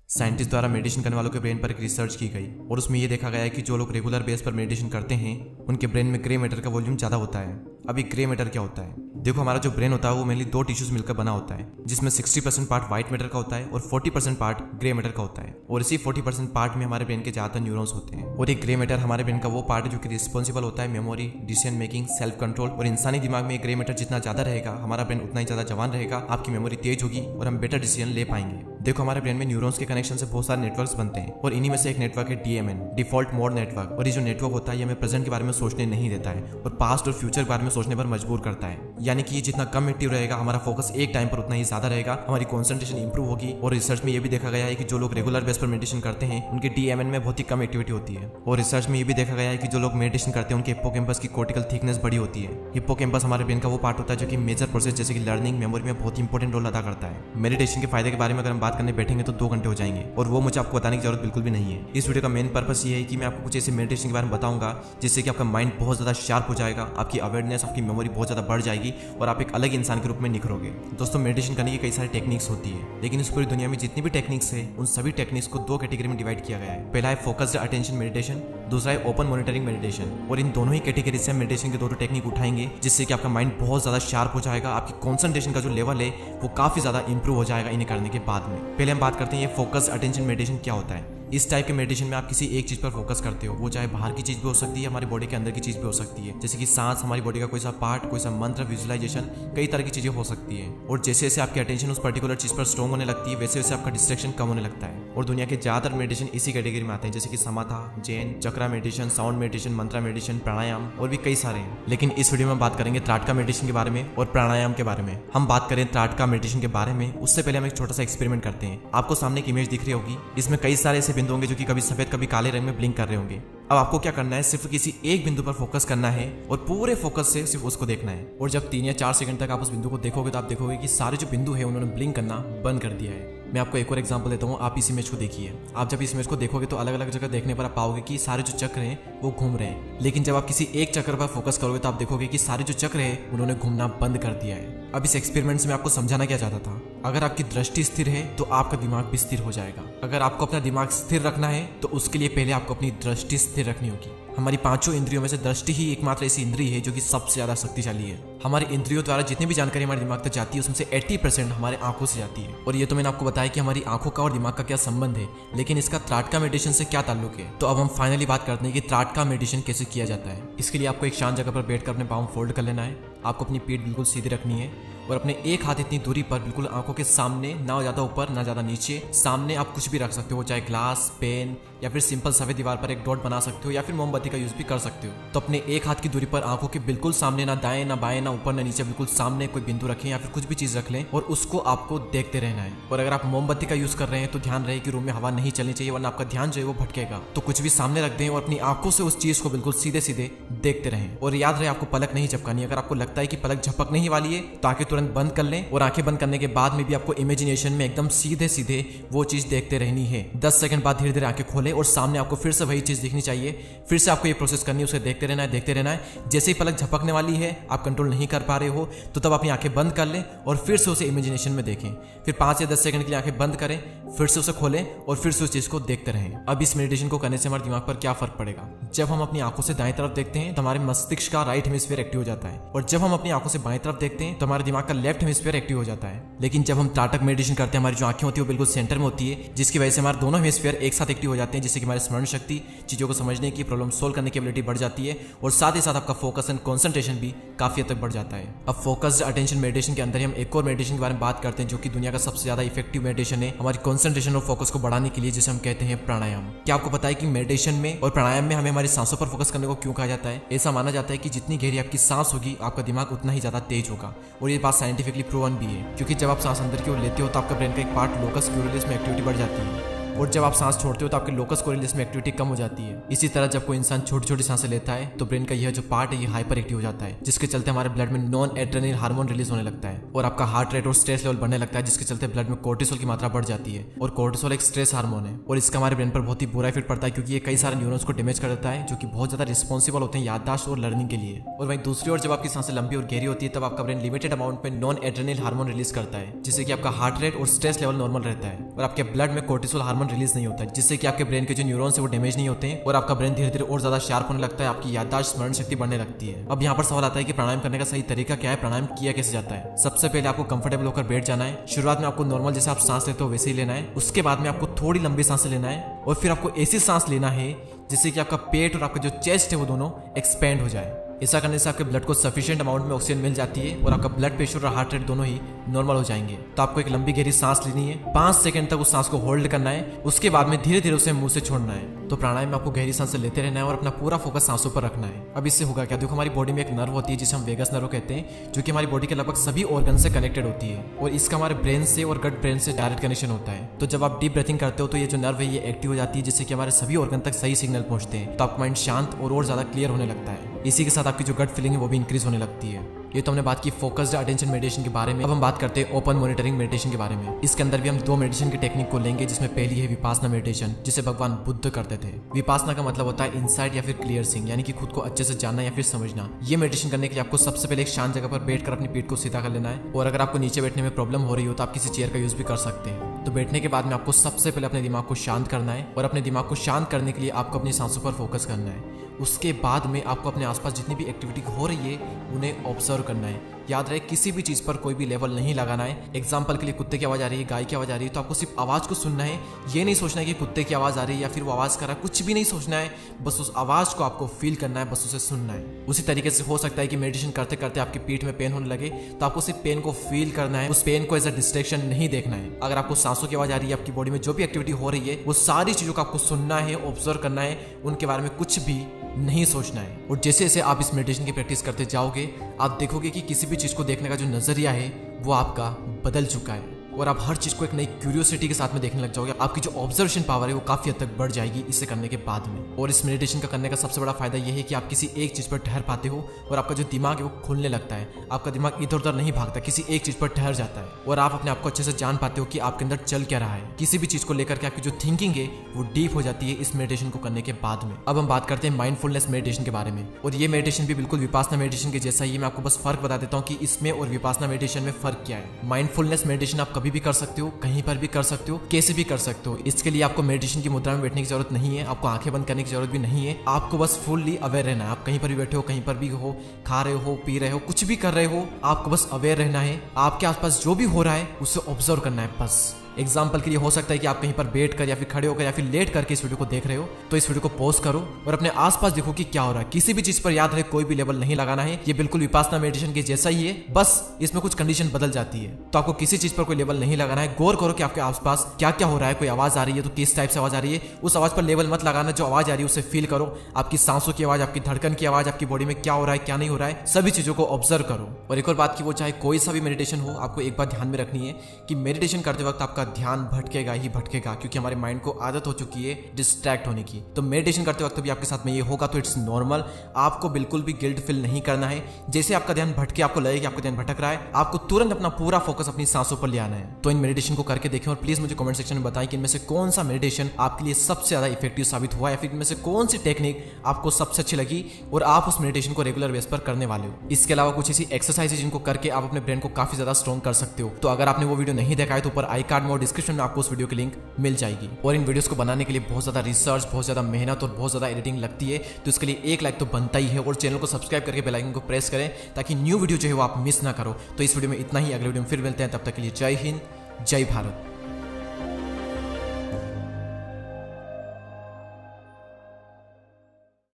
Scientist द्वारा meditation करने वालों के ब्रेन पर एक रिसर्च की गई और उसमें ये देखा गया है कि जो लोग रेगुलर बेस पर मेडिटेशन करते हैं उनके ब्रेन में ग्रे मैटर का वॉल्यूम ज़्यादा होता है। अभी ग्रे मैटर क्या होता है? देखो, हमारा जो ब्रेन होता है वो मेनली दो टिश्यूज मिलकर बना होता है, जिसमें 60% पार्ट व्हाइट मैटर का होता है और 40% पार्ट ग्रे मैटर का होता है। और इसी 40% पार्ट में हमारे ब्रेन के ज़्यादातर न्यूरॉन्स होते हैं। और एक ग्रे मैटर हमारे ब्रेन का वो पार्ट है जो कि रिस्पॉन्सिबल होता है memory, decision making, self control. और इंसानी दिमाग में ग्रे मैटर जितना ज़्यादा रहेगा हमारा ब्रेन उतना ही ज़्यादा जवान रहेगा, आपकी मेमोरी तेज होगी और हम बेटर डिसीजन ले पाएंगे। देखो, हमारे ब्रेन में न्यूरॉन्स के कनेक्शन से बहुत सारे नेटवर्क्स बनते हैं और इन्हीं में से एक नेटवर्क है DMN, डिफॉल्ट मोड नेटवर्क। और ये जो नेटवर्क होता है ये हमें प्रेजेंट के बारे में सोचने नहीं देता है और पास्ट और फ्यूचर के बारे में सोचने पर मजबूर करता है। यानी कि ये जितना कम एक्टिव रहेगा हमारा फोकस एक टाइम पर उतना ही ज्यादा रहेगा, हमारी कॉन्सेंट्रेशन इंप्रूव होगी। और रिसर्च में ये भी देखा गया है कि जो लोग रेगुलर बेस पर मेडिटेशन करते हैं उनके DMN में बहुत ही कम एक्टिविटी होती है। और रिसर्च में ये भी देखा गया है कि जो लोग मेडिटेशन करते हैं उनके हिप्पोकैम्पस की कॉर्टिकल थिकनेस बड़ी होती है। हिप्पोकैम्पस हमारे ब्रेन का वो पार्ट होता है जो कि मेजर प्रोसेस जैसे कि लर्निंग, मेमोरी में बहुत इंपॉर्टेंट रोल अदा करता है। मेडिटेशन के फायदे के बारे में अगर हम बात करने बैठेंगे तो 2 घंटे हो जाएंगे और वो मुझे आपको बताने की जरूरत बिल्कुल भी नहीं है। इस वीडियो का मेन पर्पस ये है कि मैं आपको कुछ ऐसे मेडिटेशन के बारे में बताऊंगा जिससे कि आपका माइंड बहुत ज्यादा शार्प हो जाएगा, आपकी अवेयरनेस, आपकी मेमोरी बहुत ज्यादा बढ़ जाएगी और आप एक अलग इंसान के रूप में निखरोगे। दोस्तों, मेडिटेशन करने की कई सारी टेक्निक्स होती है, लेकिन इस पूरी दुनिया में जितनी भी टेक्निक्स है उन सभी टेक्निक्स को 2 कैटेगरी में डिवाइड किया गया है। पहला है फोकस्ड अटेंशन मेडिटेशन, दूसरा है ओपन मॉनिटरिंग मेडिटेशन। और इन दोनों ही कैटेगरी से हम मेडिटेशन के 2 टेक्निक उठाएंगे जिससे कि आपका माइंड बहुत ज्यादा शार्प हो जाएगा, आपकी कॉन्सेंट्रेशन का जो लेवल है वो काफी ज्यादा इंप्रूव हो जाएगा इन्हें करने के बाद में। पहले हम बात करते हैं ये फोकस्ड अटेंशन मेडिटेशन क्या होता है। इस टाइप के मेडिटेशन में आप किसी एक चीज पर फोकस करते हो, वो चाहे बाहर की चीज भी हो सकती है, हमारी बॉडी के अंदर की चीज भी हो सकती है, जैसे कि सांस, हमारी बॉडी का कोई सा पार्ट, कोई सा मंत्र, विजुअलाइजेशन, कई तरह की चीजें हो सकती है। और जैसे जैसे आपकी अटेंशन उस पर्टिकुलर चीज पर स्ट्रॉन्ग होने लगती है वैसे वैसे आपका डिस्ट्रैक्शन कम होने लगता है। और दुनिया के ज्यादातर मेडिटेशन इसी कैटेगरी में आते हैं, जैसे कि समाधा, जैन, चक्रा मेडिटेशन, साउंड मेडिटेशन, मंत्रा मेडिटेशन, प्राणायाम और भी कई सारे हैं। लेकिन इस वीडियो में बात करेंगे त्राटका मेडिटेशन के बारे में और प्राणायाम के बारे में। हम बात करें त्राटका मेडिटेशन के बारे में उससे पहले हम एक छोटा सा एक्सपेरिमेंट करते हैं। आपको सामने एक इमेज दिख रही होगी, इसमें कई सारे ऐसे बिंदु होंगे जो कि कभी सफेद कभी काले रंग में ब्लिंक कर रहे होंगे। अब आपको क्या करना है, सिर्फ किसी एक बिंदु पर फोकस करना है और पूरे फोकस से सिर्फ उसको देखना है। और जब 3 या 4 सेकंड तक आप उस बिंदु को देखोगे तो आप देखोगे कि सारे जो बिंदु है उन्होंने ब्लिंक करना बंद कर दिया है। मैं आपको एक और एग्जांपल देता हूँ, आप इस इमेज को देखिए। आप जब इस इमेज को देखोगे तो अलग अलग जगह देखने पर आप पाओगे कि सारे जो चक्र हैं वो घूम रहे हैं, लेकिन जब आप किसी एक चक्र पर फोकस करोगे तो आप देखोगे कि सारे जो चक्र हैं उन्होंने घूमना बंद कर दिया है। अब इस एक्सपेरिमेंट से मैं आपको समझाना क्या चाहता था, अगर आपकी दृष्टि स्थिर है तो आपका दिमाग भी स्थिर हो जाएगा। अगर आपको अपना दिमाग स्थिर रखना है तो उसके लिए पहले आपको अपनी दृष्टि स्थिर रखनी होगी। हमारी 5 इंद्रियों में से दृष्टि ही एकमात्र ऐसी इंद्रिय है जो कि सबसे ज्यादा शक्तिशाली है। हमारी इंद्रियों द्वारा जितनी भी जानकारी हमारे दिमाग तक जाती है उसमें से 80% हमारे आंखों से जाती है। और ये तो मैंने आपको बताया कि हमारी आंखों का और दिमाग का क्या संबंध है, लेकिन इसका त्राटका मेडिटेशन से क्या ताल्लुक है। तो अब हम फाइनली बात करते हैं कि त्राटका मेडिटेशन कैसे किया जाता है। इसके लिए आपको एक शांत जगह पर बैठकर अपने पाँव फोल्ड कर लेना है। आपको अपनी पीठ बिल्कुल सीधी रखनी है और अपने एक हाथ इतनी दूरी पर बिल्कुल आंखों के सामने, ना ज्यादा ऊपर ना ज्यादा नीचे, सामने आप कुछ भी रख सकते हो, चाहे ग्लास, पेन या फिर सिंपल सफेद दीवार पर एक डॉट बना सकते हो या फिर मोमबत्ती का यूज भी कर सकते हो। तो अपने एक हाथ की दूरी पर आंखों के बिल्कुल सामने, ना दाएं ना बाएं ना ऊपर ना नीचे, बिल्कुल सामने कोई बिंदु रखें या फिर कुछ भी चीज रख लें और उसको आपको देखते रहना है। और अगर आप मोमबत्ती का यूज कर रहे हैं तो ध्यान रहे कि रूम में हवा नहीं चलनी चाहिए, वरना आपका ध्यान जो है वो भटकेगा। तो कुछ भी सामने रख दें और अपनी आंखों से उस चीज को बिल्कुल सीधे सीधे देखते रहें। और याद रहे आपको पलक नहीं झपकानी। अगर आपको लगता है कि पलक झपकने ही वाली है तो आंखें तुरंत बंद कर लें और आंखें बंद करने के बाद में भी आपको इमेजिनेशन में एकदम सीधे सीधे वो चीज देखते रहनी है। 10 सेकंड बाद धीरे धीरे आंखें खोलें और सामने आपको फिर से वही चीज दिखनी चाहिए। फिर से आपको ये प्रोसेस करनी है, उसे देखते रहना है, देखते रहना है। जैसे ही पलक झपकने वाली है, आप कंट्रोल नहीं कर पा रहे हो तो तब अपनी आंखें बंद कर लें और फिर से उसे इमेजिनेशन में देखें। फिर 5 या 10 सेकंड के लिए आंखें बंद करें, फिर से उसे खोलें और फिर से उस चीज को देखते रहें। अब इस मेडिटेशन को करने से हमारे दिमाग पर क्या फर्क पड़ेगा, जब हम अपनी आंखों से दाएं तरफ देखते हैं तो हमारे मस्तिष्क का राइट हेमिस्फीयर एक्टिव हो जाता है, और जब हम अपनी आंखों से बाएं तरफ देखते हैं तो हमारे दिमाग का लेफ्ट हेमिस्फीयर एक्टिव हो जाता है। लेकिन जब हम त्राटक मेडिटेशन करते हैं हमारी जो आंखें होती है वो बिल्कुल सेंटर में होती है, जिसकी वजह से हमारे दोनों हेमिस्फीयर एक साथ एक्टिव हो जाते हैं, जिससे कि हमारी स्मरण शक्ति, चीजों को समझने की, प्रॉब्लम सोल्व करने की एबिलिटी बढ़ जाती है और साथ ही साथ आपका फोकस एंड कंसंट्रेशन भी काफी हद तक बढ़ जाता है। अब फोकस्ड अटेंशन मेडिटेशन के अंदर हम एक और मेडिटेशन के बारे में बात करते हैं जो कि दुनिया का सबसे ज्यादा इफेक्टिव मेडिटेशन है हमारी कंसंट्रेशन और फोकस को बढ़ाने के लिए, जिसे हम कहते हैं प्राणायाम। क्या आपको पता है कि मेडिटेशन में और प्राणायाम में हमें हमारी सांसों पर फोकस करने को क्यों कहा जाता है? ऐसा माना जाता है कि जितनी गहरी आपकी सांस होगी आपका दिमाग उतना ही ज्यादा तेज होगा, और ये बात साइंटिफिकली प्रूवन भी है, क्योंकि जब आप सांस अंदर की ओर लेते हो तो आपका ब्रेन का एक पार्ट लोकस कोरिलेस में एक्टिविटी बढ़ जाती है। और जब आप सांस छोड़ते हो तो आपके लोकस कोरिलेस में एक्टिविटी कम हो जाती है। इसी तरह जब कोई इंसान छोटी छोटी सांसें लेता है तो ब्रेन का यह जो पार्ट है ये हाइपर एक्टिव हो जाता है, जिसके चलते हमारे ब्लड में नॉन एड्रेनल हार्मोन रिलीज होने लगता है और आपका हार्ट रेट और स्ट्रेस लेवल बढ़ने लगता है, जिसके चलते ब्लड में कोर्टिसोल की मात्रा बढ़ जाती है। और कोर्टिसोल एक स्ट्रेस हार्मोन है और इसका हमारे ब्रेन पर बहुत ही बुरा इफेक्ट पड़ता है, क्योंकि ये कई सारे न्यूरॉन्स को डैमेज कर देता है जो कि बहुत ज्यादा रिस्पॉन्सिबल होते हैं याददाश्त और लर्निंग के लिए। और वहीं दूसरी ओर जब आपकी सांसें लंबी और गहरी होती है तब आपका ब्रेन लिमिटेड अमाउंट में नॉन एड्रेनल हार्मोन रिलीज करता है, जिससे कि आपका हार्ट रेट और स्ट्रेस लेवल नॉर्मल रहता है और आपके ब्लड में कोर्टिसोल हार्मोन रिलीज नहीं होता है, जिससे कि आपके ब्रेन के जो न्यूरॉन्स है वो डैमेज नहीं होते हैं और आपका ब्रेन धीरे धीरे और ज्यादा शार्प होने लगता है, आपकी याददाश्त स्मरण शक्ति बढ़ने लगती है। अब यहाँ पर सवाल आता है कि प्राणायाम करने का सही तरीका क्या है, प्राणायाम किया कैसे जाता है। सबसे पहले आपको कंफर्टेबल होकर बैठ जाना है। शुरुआत में आपको नॉर्मल जैसे आप सांस लेते हो वैसे ही लेना है। उसके बाद में आपको थोड़ी लंबी सांसें लेना है और फिर आपको ऐसी सांस लेना है जिससे कि आपका पेट और आपका जो चेस्ट है वो दोनों एक्सपेंड हो जाए। ऐसा करने से आपके ब्लड को सफिशिएंट अमाउंट में ऑक्सीजन मिल जाती है और आपका ब्लड प्रेशर और हार्ट रेट दोनों ही नॉर्मल हो जाएंगे। तो आपको एक लंबी गहरी सांस लेनी है, 5 सेकंड तक उस सांस को होल्ड करना है, उसके बाद में धीरे धीरे उसे मुंह से छोड़ना है। तो प्राणायाम में आपको गहरी सांसें लेते रहना है और अपना पूरा फोकस सांसों पर रखना है। अब इससे होगा क्या, देखो हमारी बॉडी में एक नर्व होती है जिसे हम वेगस नर्व कहते हैं, जो कि हमारी बॉडी के लगभग सभी ऑर्गन से कनेक्टेड होती है और इसका हमारे ब्रेन से और गट ब्रेन से डायरेक्ट कनेक्शन होता है। तो जब आप डीप ब्रीथिंग करते हो तो ये जो नर्व है ये एक्टिव हो जाती है, जिससे कि हमारे सभी ऑर्गन तक सही सिग्नल पहुंचते हैं। तो आपका माइंड शांत और ज्यादा क्लियर होने लगता है। इसी के साथ आपकी जो गट फीलिंग है वो भी इंक्रीज होने लगती है। ये तो हमने बात की फोकस्ड अटेंशन मेडिटेशन के बारे में। अब हम बात करते हैं ओपन मॉनिटरिंग मेडिटेशन के बारे में। इसके अंदर भी हम 2 मेडिटेशन की टेक्निक को लेंगे, जिसमें पहली है विपासना मेडिटेशन, जिसे भगवान बुद्ध करते थे। विपासना का मतलब होता है इनसाइट या फिर क्लियर सीइंग, यानी कि खुद को अच्छे से जानना या फिर समझना। ये मेडिटेशन करने के लिए आपको सबसे पहले एक शांत जगह पर बैठकर अपनी पीठ को सीधा कर लेना है और अगर आपको नीचे बैठने में प्रॉब्लम हो रही हो तो आप किसी चेयर का यूज भी कर सकते हैं। तो बैठने के बाद में आपको सबसे पहले अपने दिमाग को शांत करना है और अपने दिमाग को शांत करने के लिए आपको अपनी सांसों पर फोकस करना है। उसके बाद में आपको अपने आसपास जितनी भी एक्टिविटी हो रही है उन्हें ऑब्जर्व करना है। याद रहे किसी भी चीज पर कोई भी लेवल नहीं लगाना है। एग्जाम्पल के लिए कुत्ते की आवाज आ रही है, गाय की आवाज आ रही है, तो आपको सिर्फ आवाज को सुनना है। ये नहीं सोचना है कि कुत्ते की आवाज आ रही है या फिर वो आवाज कर रहा है, कुछ भी नहीं सोचना है। बस उस आवाज को आपको फील करना है, बस उसे सुनना है। उसी तरीके से हो सकता है कि मेडिटेशन करते करते आपकी पीठ में पेन होने लगे तो आपको सिर्फ पेन को फील करना है, उस पेन को एज अ डिस्ट्रैक्शन नहीं देखना है। अगर आपको सांसों की आवाज आ रही है, आपकी बॉडी में जो भी एक्टिविटी हो रही है वो सारी चीजों को आपको सुनना है, ऑब्जर्व करना है, उनके बारे में कुछ भी नहीं सोचना है। और जैसे जैसे आप इस मेडिटेशन की प्रैक्टिस करते जाओगे आप देखोगे कि किसी भी चीज को देखने का जो नजरिया है वो आपका बदल चुका है और आप हर चीज को एक नई क्यूरियोसिटी के साथ में देखने लग जाओगे। आपकी जो ऑब्जर्वेशन पावर है वो काफी हद तक बढ़ जाएगी इससे करने के बाद में। और इस मेडिटेशन का करने का सबसे बड़ा फायदा यह है कि आप किसी एक चीज पर ठहर पाते हो और आपका जो दिमाग है वो खुलने लगता है। आपका दिमाग इधर उधर नहीं भागता, किसी एक चीज पर ठहर जाता है और आप अपने आप को अच्छे से जान पाते हो कि आपके अंदर चल क्या रहा है। किसी भी चीज को लेकर के आपकी जो थिंकिंग है वो डीप हो जाती है इस मेडिटेशन को करने के बाद में। अब हम बात करते हैं माइंडफुलनेस मेडिटेशन के बारे में और ये मेडिटेशन भी बिल्कुल विपासना मेडिटेशन के जैसा ही। मैं आपको बस फर्क बता देता हूँ कि इसमें और विपासना मेडिटेशन में फर्क क्या है। माइंडफुलनेस मेडिटेशन आप कभी भी कर सकते हो, कहीं पर भी कर सकते हो, कैसे भी कर सकते हो। इसके लिए आपको मेडिटेशन की मुद्रा में बैठने की जरूरत नहीं है, आपको आंखें बंद करने की जरूरत भी नहीं है। आपको बस फुल्ली अवेयर रहना है। आप कहीं पर भी बैठे हो, कहीं पर भी हो, खा रहे हो, पी रहे हो, कुछ भी कर रहे हो, आपको बस अवेयर रहना है। आपके आसपास जो भी हो रहा है उसे ऑब्जर्व करना है बस। एग्जाम्पल के लिए हो सकता है कि आप कहीं पर बैठ कर या फिर खड़े होकर या फिर लेट करके इस वीडियो को देख रहे हो, तो इस वीडियो को पॉज करो और अपने आसपास देखो कि क्या हो रहा है। किसी भी चीज पर याद रहे कोई भी लेवल नहीं लगाना है। ये बिल्कुल विपासना मेडिटेशन के जैसा ही है, बस इसमें कुछ कंडीशन बदल जाती है। तो आपको किसी चीज पर कोई लेवल नहीं लगाना है। गौर करो कि आपके आसपास क्या क्या हो रहा है। कोई आवाज आ रही है तो किस टाइप से आवाज आ रही है, उस आवाज पर लेवल मत लगाना। जो आवाज आ रही है उसे फील करो। आपकी सांसों की आवाज, आपकी धड़कन की आवाज, आपकी बॉडी में क्या हो रहा है क्या नहीं हो रहा है, सभी चीजों को ऑब्जर्व करो। और एक और बात की वो चाहे कोई सा भी मेडिटेशन हो, आपको एक बात ध्यान में रखनी है कि मेडिटेशन करते वक्त आपका ध्यान भटकेगा ही भटकेगा, क्योंकि हमारे माइंड को आदत हो चुकी है डिस्ट्रैक्ट होने की। तो मेडिटेशन करते वक्त भी आपके साथ में ये होगा तो इट्स नॉर्मल। आपको बिल्कुल भी गिल्ट फील नहीं करना है। जैसे आपका ध्यान भटके, आपको लगे कि आपका ध्यान भटक रहा है, आपको तुरंत अपना पूरा फोकस अपनी सांसों पर ले आना है। तो इन मेडिटेशन को करके देखें और प्लीज मुझे कमेंट सेक्शन में बताएं कि इनमें से कौन सा मेडिटेशन आपके लिए सबसे ज्यादा इफेक्टिव साबित हुआ या फिर इनमें से कौन सी टेक्निक आपको सबसे अच्छी लगी और आप उस मेडिटेशन को रेगुलर बेस पर करने वाले हो। इसके अलावा कुछ ऐसी एक्सरसाइज जिनको करके आप अपने ब्रेन को काफी ज्यादा स्ट्रॉन्ग कर सकते हो। तो अगर आपने वो वीडियो नहीं देखा है तो ऊपर आई कार्ड में और डिस्क्रिप्शन में आपको उस वीडियो की लिंक मिल जाएगी। और इन वीडियोस को बनाने के लिए बहुत ज्यादा रिसर्च, बहुत ज्यादा मेहनत और बहुत ज्यादा एडिटिंग लगती है, तो इसके लिए एक लाइक तो बनता ही है। और चैनल को सब्सक्राइब करके बेल आइकन को प्रेस करें ताकि न्यू वीडियो जो है वो आप मिस ना करो। तो इस वीडियो में इतना ही, अगले वीडियो में फिर मिलते हैं। तब तक के लिए जय हिंद, जय भारत।